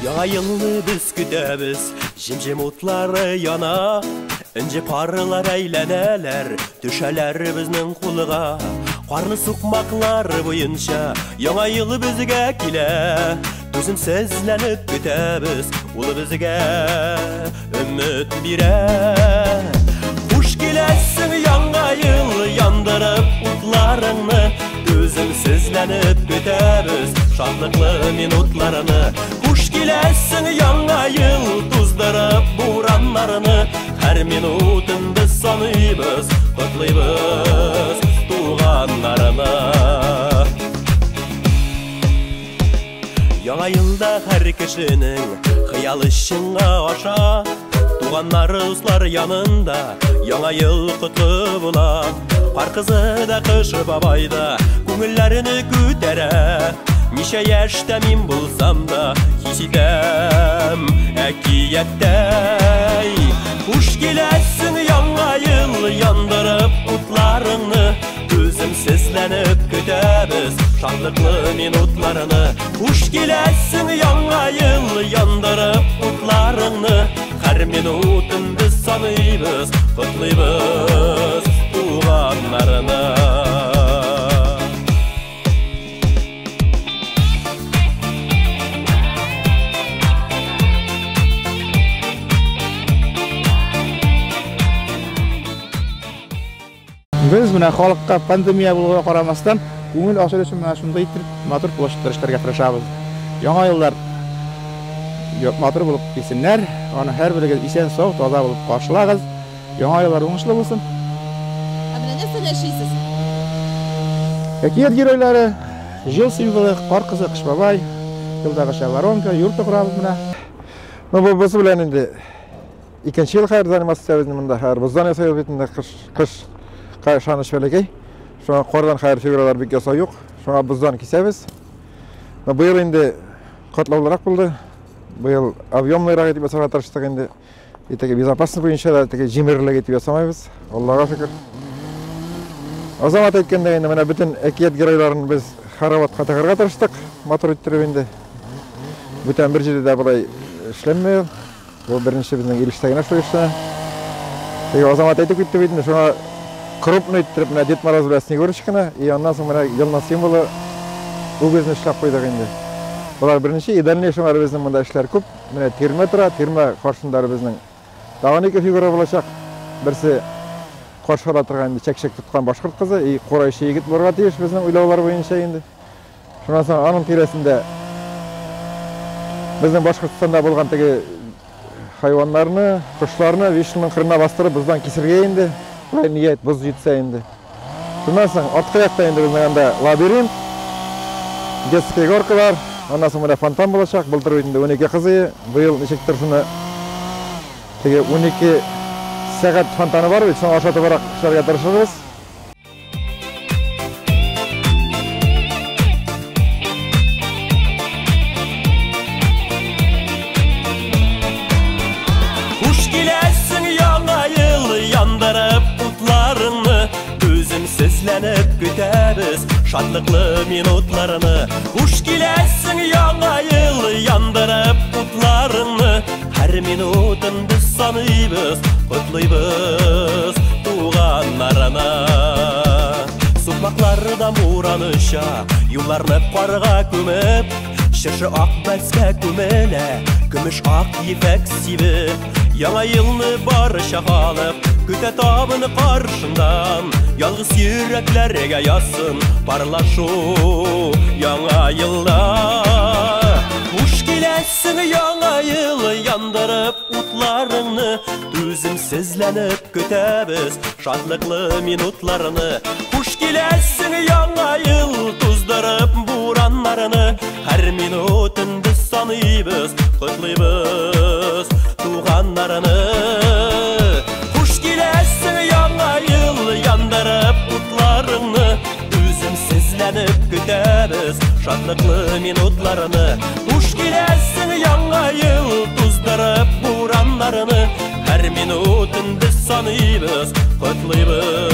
Яңа елны biz көтәбез, җем-җем утлары яна, инҗе парлар әйләнәләр, төшәләр безнең кулыга. Карлы сукмаклар буенча яңа ел безгә килә. Түземсезләнеп көтәбез, ул безгә өмет бирә. Хуш киләсең яңа ел, яндырып утларыңны. Түземсезләнеп көтәбез, шатлыклы минутларны. Хуш киләсең яңа ел, туздырып бураннарны. Һәр минутын без саныйбыз, котлыйбыз туганнарны. Яңа елда һәр кешенең хыялы чынга аша. Туганнары, дуслар янында яңа ел котлы була. Кар кызы да, кыш бабай да күңелләрне күтәрә. Ничә яшьтә мин булсам да хис итәм әкияттәй. Хуш киләсең яңа ел, яндырып утларыңны. Түземсезләнеп көтәбез, шатлыклы минутларны. Хуш киләсең яңа ел, яндырып утларыңны. Һәр минутын без саныйбыз, котлыйбыз туганнарны. Biz buna халыкка пандемия булуга карамастан күңел ачылыш өчен менә шундай итеп матур булыштырышырга тырышабыз. Яңа еллар матур булып килсеннәр, аны һәр берегез исән сау, таза булып каршылагыз. Яңа еллар уңышлы булсын. Менә нәрсә яшисез? Әкият геройлары, җил символы, кар кызы, кыш бабай, елдагыча воронка, йорт корабыз менә. Бу без белән инде икенче ел хәер анимациябызны монда һәр боздан ясай битендә кыш Кайшаны швелегей, шуңа кордан хайр фигуралар бик ясау юк, шуңа буздан кисәбез. Быел инде катлаулырак булды. Быел объемныйрак итеп ясарга тырыштык инде. Итеге безопасность буенча да теге җимерлек итеп ясамайбыз. Аллага шөкер. Азамат әйткәндә инде менә бөтен әкият геройларын без хараватка тыгарга тырыштык. Матур иттереп инде. Бүтән бер җирдә булай эшләнмәй. Бу беренче безнең илештәгенә шул эштә. Теге Азамат әйтеп китте бит инде, шуңа крупный иттереп менә Дед Мороз белән Снегурочканы, и аннан соң менә елның символы үгезне эшләп куйдык инде. Булар беренче, и дальнейшем безнең монда эшләр күп. Менә тирмә тора, тирмә каршында безнең тагын ике фигура булачак. Берсе каршыда торган чәкчәк тоткан башкорт кызы, и курайчы егет булырга тиеш безнең уйлаулар буенча инде. Шуннан соң аның тирәсендә безнең Башкортстанда булган теге хайваннарны, кошларны вишнең кырына бастырып буздан кисергә инде. Buraya niyet buz yitse indi. Şundan sonra orta yakta indi bizden anda labirint, детский горка var. Ondan sonra fontan bulacak. Buldur indi 12 kızı. Bu yıl neşektir şunu 12 saat fontanı var. Sonra aşağı olarak şuraya tırışırız. Sizlənib kütəbiz şadlıqlı minutlarını. Huş kiləsin yağa yıl, yandırıb qutlarını. Hər minutun biz sanıybız, qutluybız tuğanlarına. Suqmaqlardan buranışa, yollarını qarğa kömüb, şırşı aq bəskə kömələ, gümüş aq yifək sivib. Яңа елны барыша халык көтә табыны каршындан. Ялгыз йөрәкләргә ясын парлашу яңа елда. Хуш киләсең яңа ел, яндырып утларыңны. Түземсезләнеп көтәбез шатлыклы минутларны. Хуш киләсең яңа ел, туздырып бураннарны. Һәр минутын без саныйбыз, котлыйбыз туганнарны. Хуш киләсең яңа ел, яндырып утларыңны. Түземсезләнеп көтәбез шатлыклы минутларны. Хуш киләсең яңа ел, туздырып бураннарны. Һәр минутын без саныйбыз, котлыйбыз